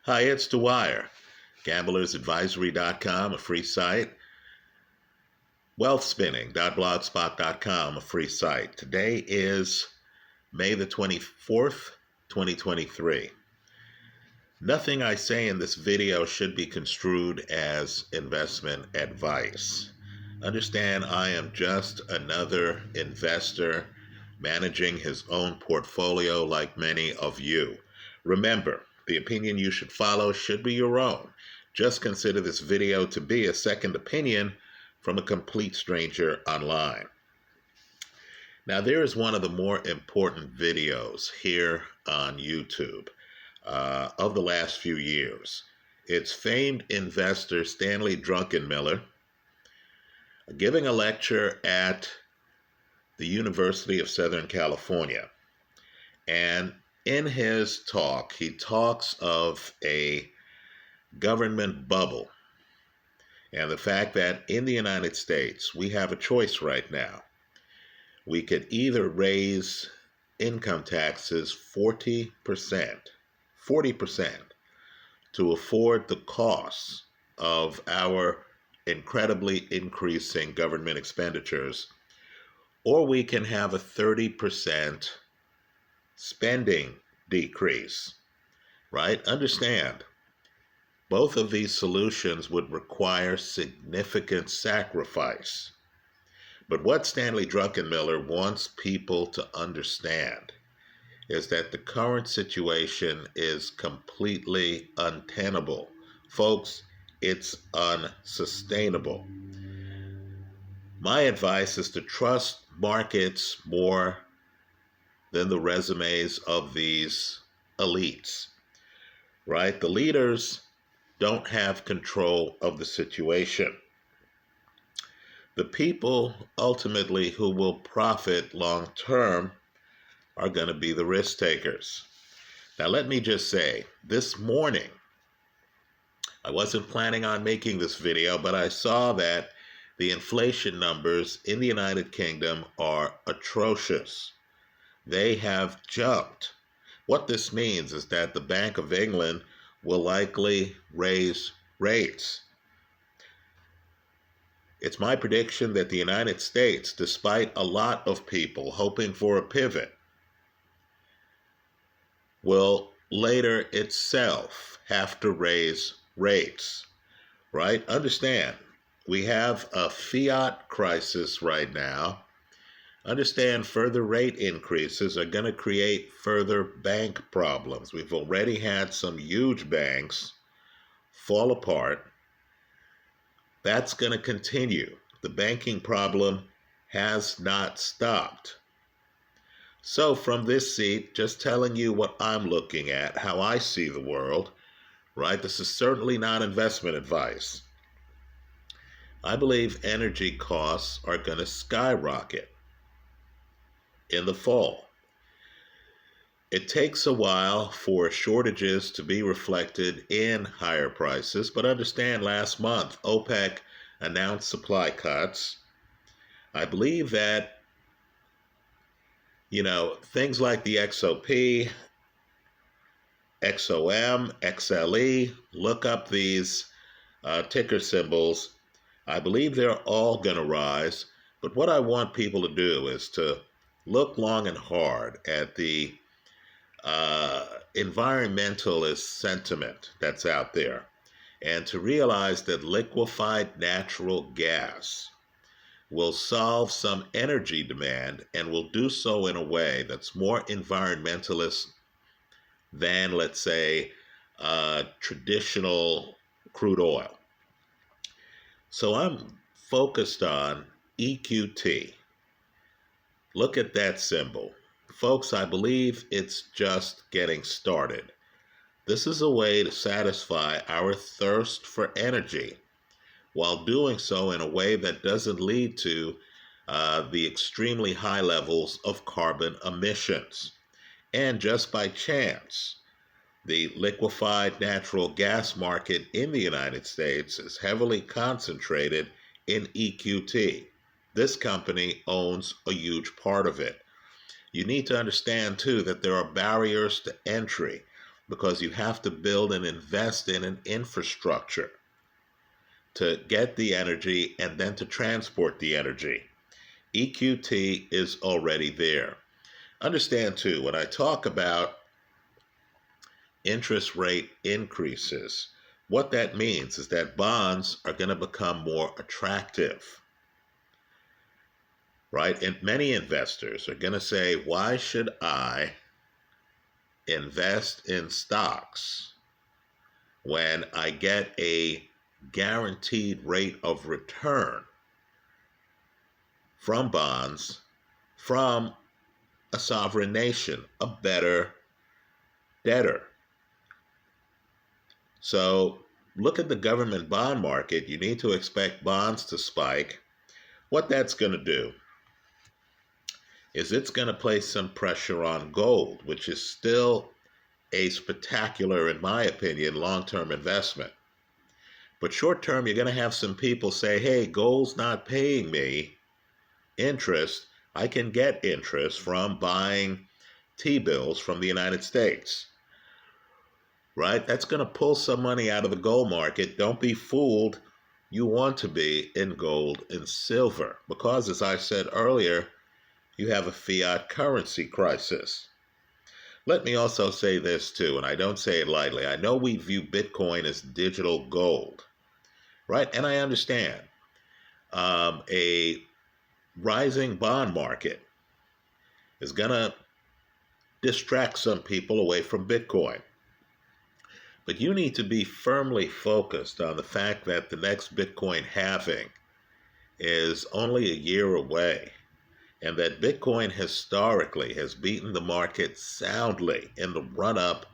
Hi, it's Dwyer. GamblersAdvisory.com, a free site. Wealthspinning.blogspot.com, a free site. Today is May the 24th, 2023. Nothing I say in this video should be construed as investment advice. Understand, I am just another investor managing his own portfolio like many of you. Remember, the opinion you should follow should be your own. Just consider this video to be a second opinion from a complete stranger online. Now, there is one of the more important videos here on YouTube of the last few years. It's famed investor Stanley Druckenmiller giving a lecture at the University of Southern California. And in his talk, he talks of a government bubble and the fact that in the United States, we have a choice right now. We could either raise income taxes 40%, 40% to afford the costs of our incredibly increasing government expenditures, or we can have a 30% spending decrease, right? Understand, both of these solutions would require significant sacrifice. But what Stanley Druckenmiller wants people to understand is that the current situation is completely untenable. Folks, it's unsustainable. My advice is to trust markets more than the resumes of these elites, right? The leaders don't have control of the situation. The people ultimately who will profit long term are going to be the risk takers. Now, let me just say, this morning, I wasn't planning on making this video, but I saw that the inflation numbers in the United Kingdom are atrocious. They have jumped. What this means is that the Bank of England will likely raise rates. It's my prediction that the United States, despite a lot of people hoping for a pivot, will later itself have to raise rates, right? Understand, we have a fiat crisis right now. Understand, further rate increases are going to create further bank problems. We've already had some huge banks fall apart. That's going to continue. The banking problem has not stopped. So from this seat, just telling you what I'm looking at, how I see the world, right? This is certainly not investment advice. I believe energy costs are going to skyrocket in the fall. It takes a while for shortages to be reflected in higher prices, but understand, last month, OPEC announced supply cuts. I believe that, things like the XOP, XOM, XLE, look up these ticker symbols. I believe they're all going to rise, but what I want people to do is to look long and hard at the environmentalist sentiment that's out there, and to realize that liquefied natural gas will solve some energy demand and will do so in a way that's more environmentalist than, let's say, traditional crude oil. So I'm focused on EQT. Look at that symbol. Folks, I believe it's just getting started. This is a way to satisfy our thirst for energy while doing so in a way that doesn't lead to the extremely high levels of carbon emissions. And just by chance, the liquefied natural gas market in the United States is heavily concentrated in EQT. This company owns a huge part of it. You need to understand, too, that there are barriers to entry. because you have to build and invest in an infrastructure to get the energy and then to transport the energy. EQT is already there. Understand too, when I talk about interest rate increases, what that means is that bonds are going to become more attractive, right? And many investors are going to say, why should I invest in stocks when I get a guaranteed rate of return from bonds from a sovereign nation, a better debtor? So look at the government bond market. You need to expect bonds to spike. What that's going to do is it's going to place some pressure on gold, which is still a spectacular, in my opinion, long-term investment. But short-term, you're going to have some people say, hey, gold's not paying me interest. I can get interest from buying T-bills from the United States, right? That's going to pull some money out of the gold market. Don't be fooled. You want to be in gold and silver because, as I said earlier, you have a fiat currency crisis. Let me also say this too, and I don't say it lightly. I know we view Bitcoin as digital gold, right? And I understand a rising bond market is going to distract some people away from Bitcoin. But you need to be firmly focused on the fact that the next Bitcoin halving is only a year away, and that Bitcoin historically has beaten the market soundly in the run-up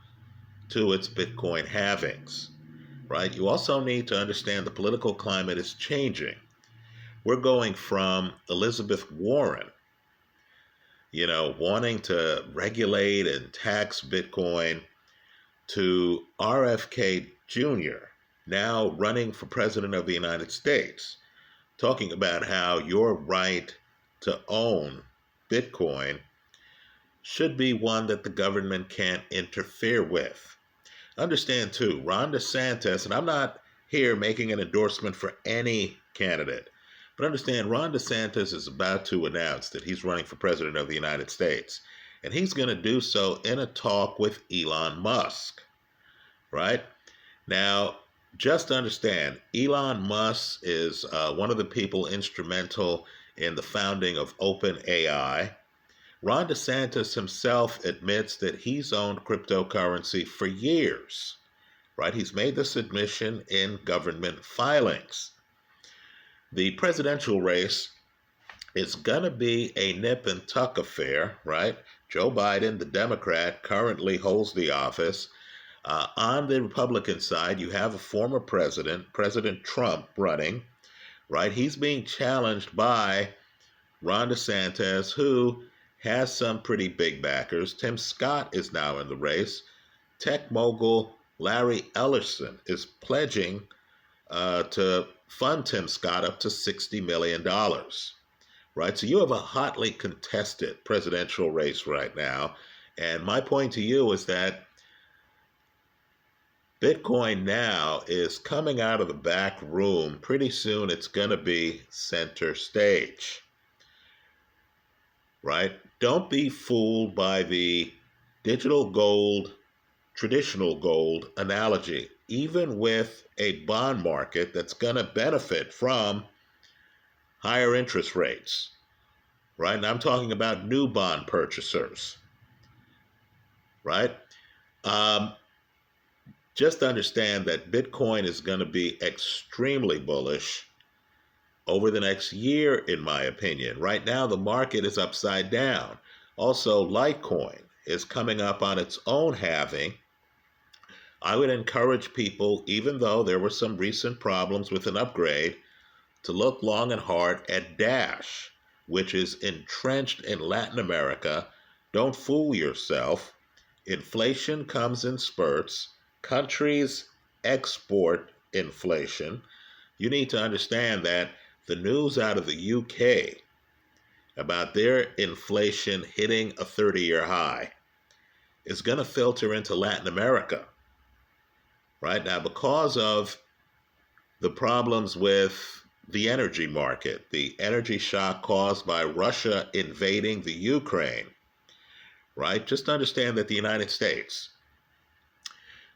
to its Bitcoin halvings, right? You also need to understand the political climate is changing. We're going from Elizabeth Warren, wanting to regulate and tax Bitcoin, to RFK Jr., now running for president of the United States, talking about how your right to own Bitcoin should be one that the government can't interfere with. Understand too, Ron DeSantis, and I'm not here making an endorsement for any candidate, but understand Ron DeSantis is about to announce that he's running for president of the United States, and he's going to do so in a talk with Elon Musk, right? Now, just understand, Elon Musk is one of the people instrumental in the founding of OpenAI. Ron DeSantis himself admits that he's owned cryptocurrency for years, right? He's made this admission in government filings. The presidential race is going to be a nip and tuck affair, right? Joe Biden, the Democrat, currently holds the office. On the Republican side, you have a former president, President Trump, running, right? He's being challenged by Ron DeSantis, who has some pretty big backers. Tim Scott is now in the race. Tech mogul Larry Ellison is pledging to fund Tim Scott up to $60 million, right? So you have a hotly contested presidential race right now. And my point to you is that Bitcoin now is coming out of the back room. Pretty soon it's going to be center stage, right? Don't be fooled by the digital gold, traditional gold analogy. Even with a bond market that's going to benefit from higher interest rates, right? And I'm talking about new bond purchasers, right? Just understand that Bitcoin is going to be extremely bullish over the next year, in my opinion. Right now, the market is upside down. Also, Litecoin is coming up on its own halving. I would encourage people, even though there were some recent problems with an upgrade, to look long and hard at Dash, which is entrenched in Latin America. Don't fool yourself. Inflation comes in spurts. Countries export inflation. You need to understand that the news out of the UK about their inflation hitting a 30-year high is going to filter into Latin America. Right now, because of the problems with the energy market, the energy shock caused by Russia invading the Ukraine, right? Just understand that the United States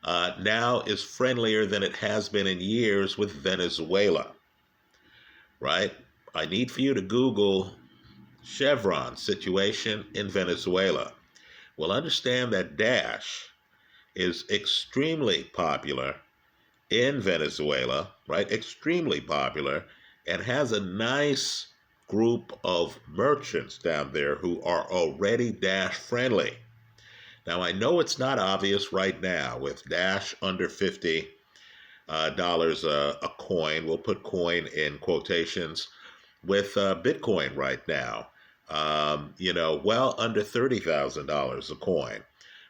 now is friendlier than it has been in years with Venezuela, right? I need for you to Google Chevron situation in Venezuela. Well, understand that Dash is extremely popular in Venezuela, right? Extremely popular, and has a nice group of merchants down there who are already Dash friendly. Now, I know it's not obvious right now with Dash under $50 a coin. We'll put coin in quotations with Bitcoin right now. Well under $30,000 a coin,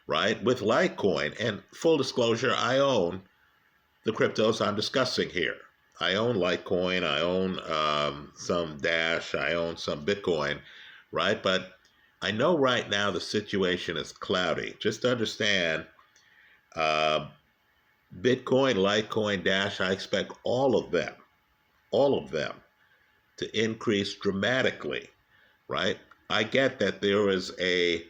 right? With Litecoin, and full disclosure, I own the cryptos I'm discussing here. I own Litecoin, I own some Dash, I own some Bitcoin, right? But I know right now the situation is cloudy. Just understand, uh, Bitcoin, Litecoin, Dash, I expect all of them to increase dramatically, right? I get that there is a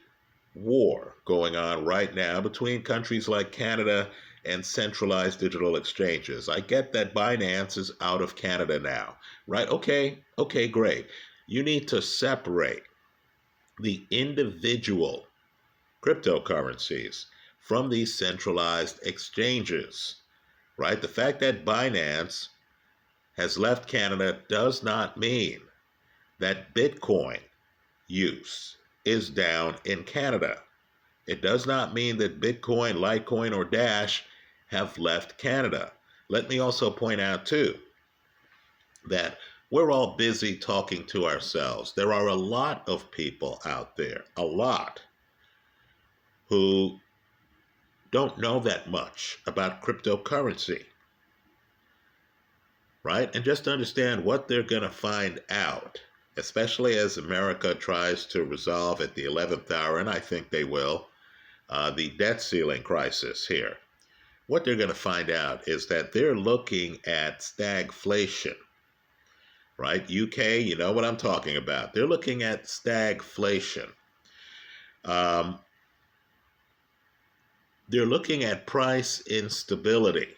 war going on right now between countries like Canada and centralized digital exchanges. I get that Binance is out of Canada now, right? Okay, great. You need to separate the individual cryptocurrencies from these centralized exchanges, right? The fact that Binance has left Canada does not mean that Bitcoin use is down in Canada. It does not mean that Bitcoin, Litecoin, or Dash have left Canada. Let me also point out, too, that we're all busy talking to ourselves. There are a lot of people out there, a lot, who don't know that much about cryptocurrency, right? And just understand what they're going to find out, especially as America tries to resolve at the 11th hour, and I think they will, the debt ceiling crisis here. What they're going to find out is that they're looking at stagflation, right? UK, you know what I'm talking about. They're looking at stagflation. They're looking at price instability.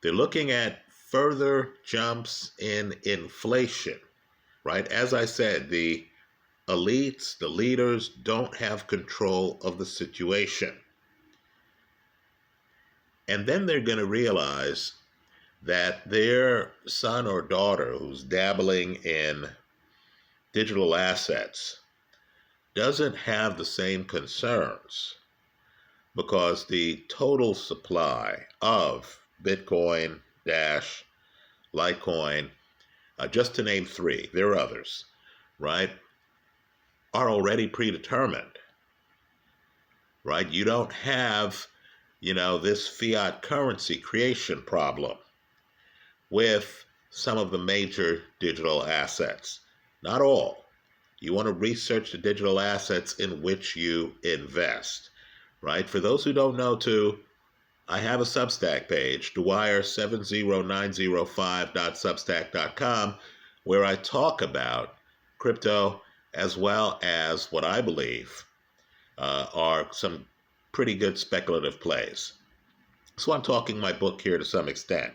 They're looking at further jumps in inflation, right? As I said, the elites, the leaders don't have control of the situation. And then they're going to realize that their son or daughter who's dabbling in digital assets doesn't have the same concerns because the total supply of Bitcoin, Dash, Litecoin, just to name three, there are others, right, are already predetermined, right? You don't have, this fiat currency creation problem with some of the major digital assets. Not all. You want to research the digital assets in which you invest, right? For those who don't know, too, I have a Substack page, Dwyer70905.substack.com, where I talk about crypto as well as what I believe are some pretty good speculative plays. So I'm talking my book here to some extent.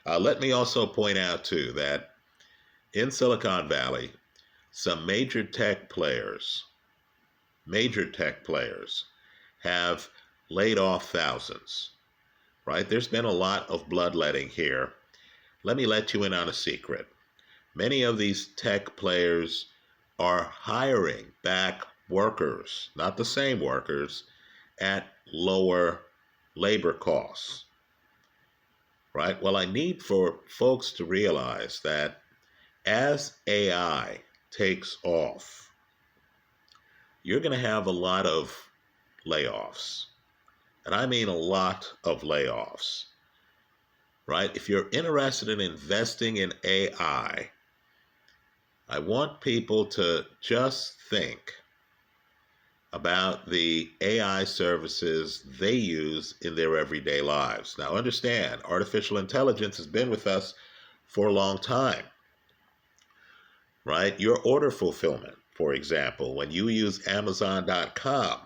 Let me also point out, too, that in Silicon Valley, some major tech players have laid off thousands, right? There's been a lot of bloodletting here. Let me let you in on a secret. Many of these tech players are hiring back workers, not the same workers, at lower labor costs, right? Well, I need for folks to realize that as AI takes off, you're going to have a lot of layoffs. And I mean a lot of layoffs, right? If you're interested in investing in AI, I want people to just think about the AI services they use in their everyday lives. Now, understand, artificial intelligence has been with us for a long time, right? Your order fulfillment, for example, when you use Amazon.com,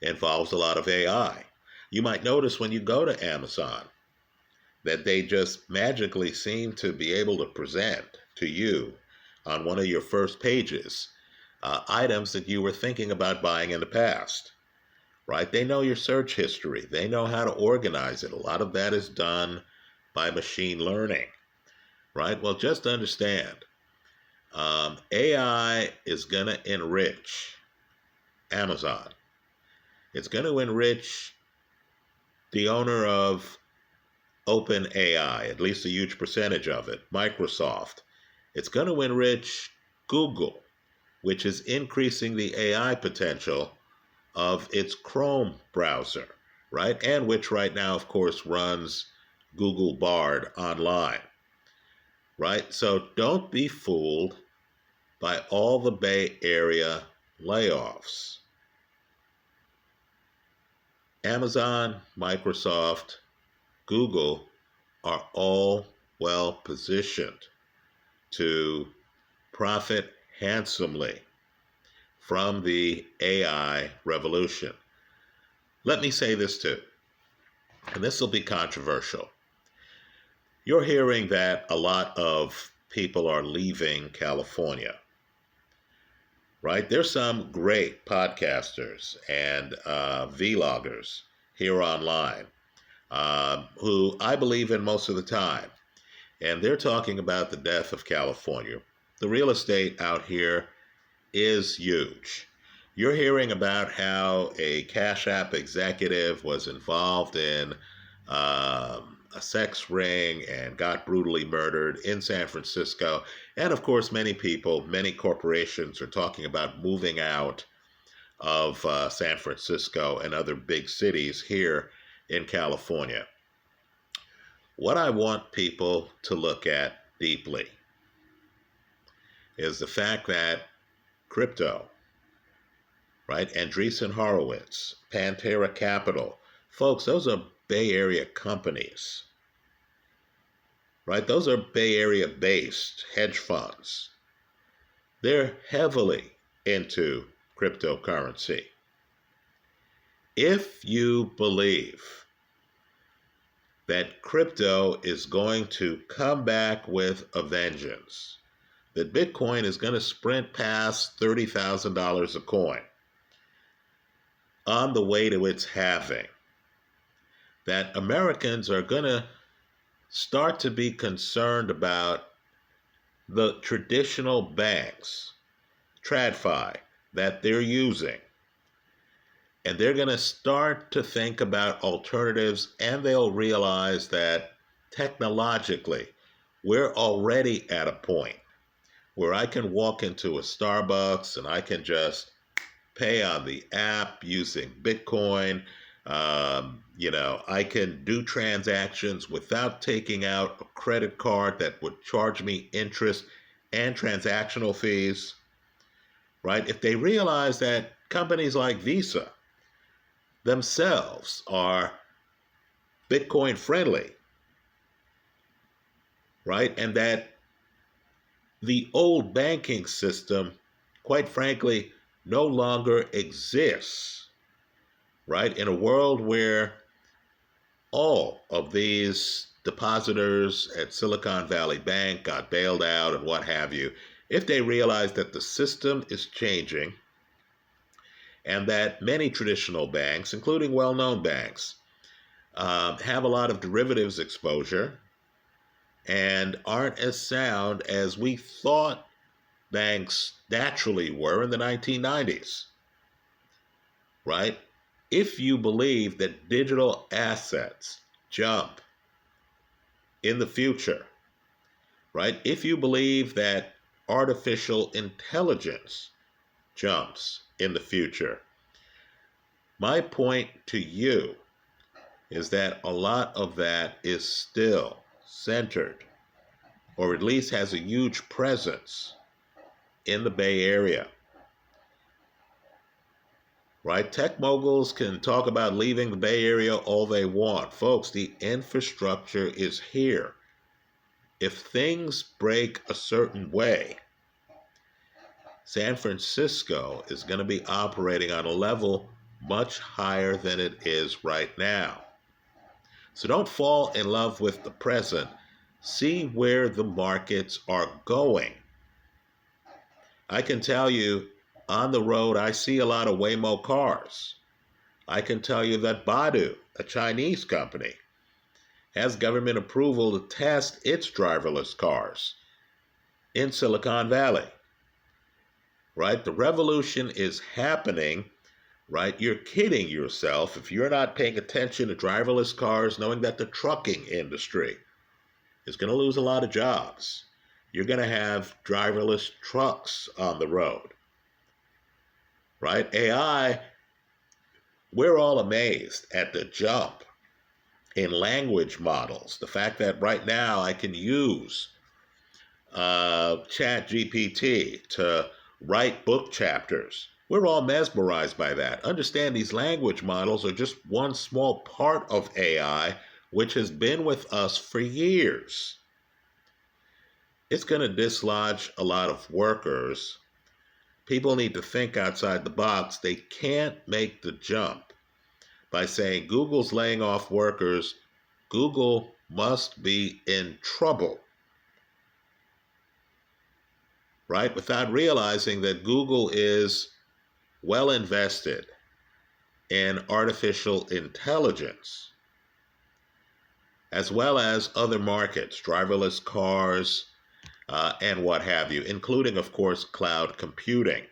involves a lot of AI. You might notice when you go to Amazon that they just magically seem to be able to present to you on one of your first pages items that you were thinking about buying in the past, right? They know your search history. They know how to organize it. A lot of that is done by machine learning, right? Well, just understand, AI is going to enrich Amazon. It's going to enrich the owner of OpenAI, at least a huge percentage of it, Microsoft. It's going to enrich Google, which is increasing the AI potential of its Chrome browser, right? And which right now, of course, runs Google Bard online, right? So don't be fooled by all the Bay Area layoffs. Amazon, Microsoft, Google are all well positioned to profit handsomely from the AI revolution. Let me say this too, and this will be controversial. You're hearing that a lot of people are leaving California, right? There's some great podcasters and vloggers here online who I believe in most of the time. And they're talking about the death of California. The real estate out here is huge. You're hearing about how a Cash App executive was involved in a sex ring and got brutally murdered in San Francisco. And of course, many people, many corporations are talking about moving out of San Francisco and other big cities here in California. What I want people to look at deeply is the fact that crypto, right? Andreessen Horowitz, Pantera Capital. Folks, those are Bay Area companies, right? Those are Bay Area based hedge funds. They're heavily into cryptocurrency. If you believe that crypto is going to come back with a vengeance, that Bitcoin is going to sprint past $30,000 a coin on the way to its halving, that Americans are going to start to be concerned about the traditional banks, TradFi, that they're using. And they're going to start to think about alternatives, and they'll realize that technologically, we're already at a point where I can walk into a Starbucks and I can just pay on the app using Bitcoin. I can do transactions without taking out a credit card that would charge me interest and transactional fees, right? If they realize that companies like Visa themselves are Bitcoin friendly, right? And that the old banking system, quite frankly, no longer exists, right? In a world where all of these depositors at Silicon Valley Bank got bailed out and what have you, if they realize that the system is changing and that many traditional banks, including well-known banks, have a lot of derivatives exposure and aren't as sound as we thought banks naturally were in the 1990s, right? If you believe that digital assets jump in the future, right? If you believe that artificial intelligence jumps in the future, my point to you is that a lot of that is still centered, or at least has a huge presence in the Bay Area. right? Tech moguls can talk about leaving the Bay Area all they want. Folks, the infrastructure is here. If things break a certain way, San Francisco is going to be operating on a level much higher than it is right now. So don't fall in love with the present. See where the markets are going. I can tell you, on the road, I see a lot of Waymo cars. I can tell you that Baidu, a Chinese company, has government approval to test its driverless cars in Silicon Valley, right? The revolution is happening, right? You're kidding yourself if you're not paying attention to driverless cars, knowing that the trucking industry is going to lose a lot of jobs. You're going to have driverless trucks on the road, right? AI, we're all amazed at the jump in language models. The fact that right now I can use Chat GPT to write book chapters. We're all mesmerized by that. Understand these language models are just one small part of AI, which has been with us for years. It's going to dislodge a lot of workers. People need to think outside the box. They can't make the jump by saying Google's laying off workers. Google must be in trouble, right? Without realizing that Google is well invested in artificial intelligence, as well as other markets, driverless cars, and what have you, including, of course, cloud computing.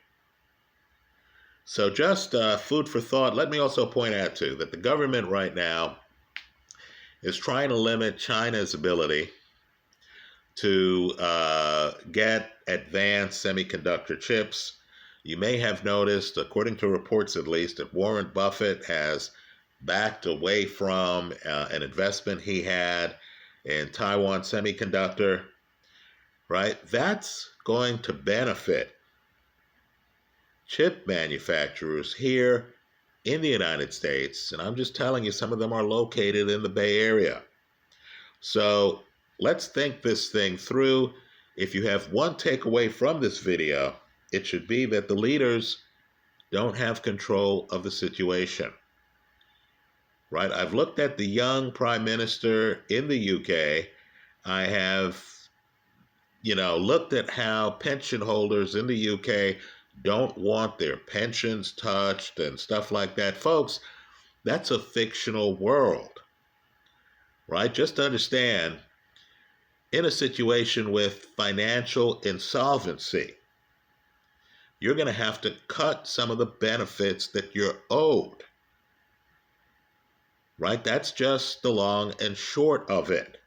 So just food for thought. Let me also point out, too, that the government right now is trying to limit China's ability to get advanced semiconductor chips. You may have noticed, according to reports at least, that Warren Buffett has backed away from an investment he had in Taiwan Semiconductor, right? That's going to benefit chip manufacturers here in the United States. And I'm just telling you, some of them are located in the Bay Area. So let's think this thing through. If you have one takeaway from this video, it should be that the leaders don't have control of the situation, right? I've looked at the young prime minister in the UK. I have, looked at how pension holders in the UK don't want their pensions touched and stuff like that. Folks, that's a fictional world, right? Just understand, in a situation with financial insolvency, you're going to have to cut some of the benefits that you're owed, right? That's just the long and short of it,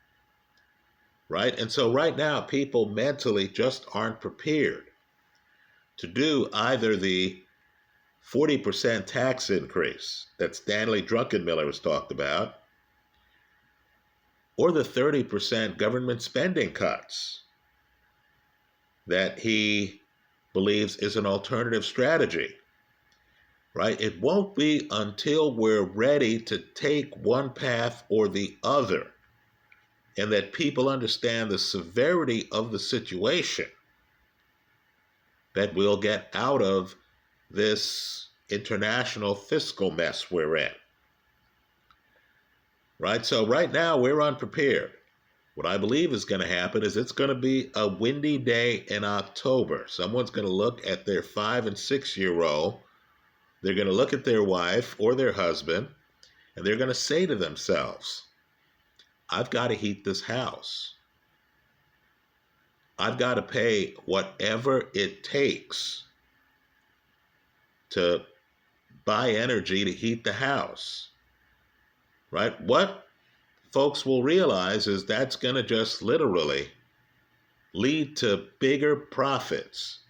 right? And so right now, people mentally just aren't prepared to do either the 40% tax increase that Stanley Druckenmiller has talked about, or the 30% government spending cuts that he believes is an alternative strategy, right? It won't be until we're ready to take one path or the other and that people understand the severity of the situation that we'll get out of this international fiscal mess we're in, right? So right now we're unprepared. What I believe is going to happen is it's going to be a windy day in October. Someone's going to look at their 5 and 6-year-old. They're going to look at their wife or their husband, and they're going to say to themselves, I've got to heat this house. I've got to pay whatever it takes to buy energy to heat the house, right? What folks will realize is that's going to just literally lead to bigger profits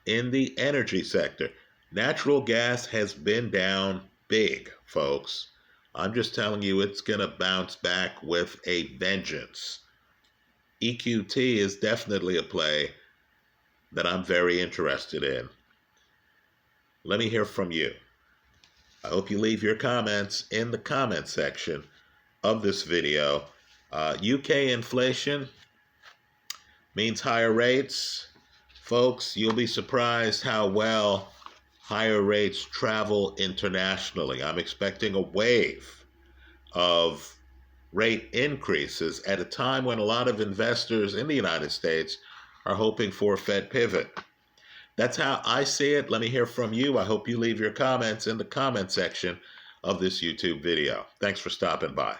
in the energy sector. Natural gas has been down big, folks. I'm just telling you, it's going to bounce back with a vengeance. EQT is definitely a play that I'm very interested in. Let me hear from you. I hope you leave your comments in the comment section of this video. UK inflation means higher rates. Folks, you'll be surprised how well higher rates travel internationally. I'm expecting a wave of rate increases at a time when a lot of investors in the United States are hoping for a Fed pivot. That's how I see it. Let me hear from you. I hope you leave your comments in the comment section of this YouTube video. Thanks for stopping by.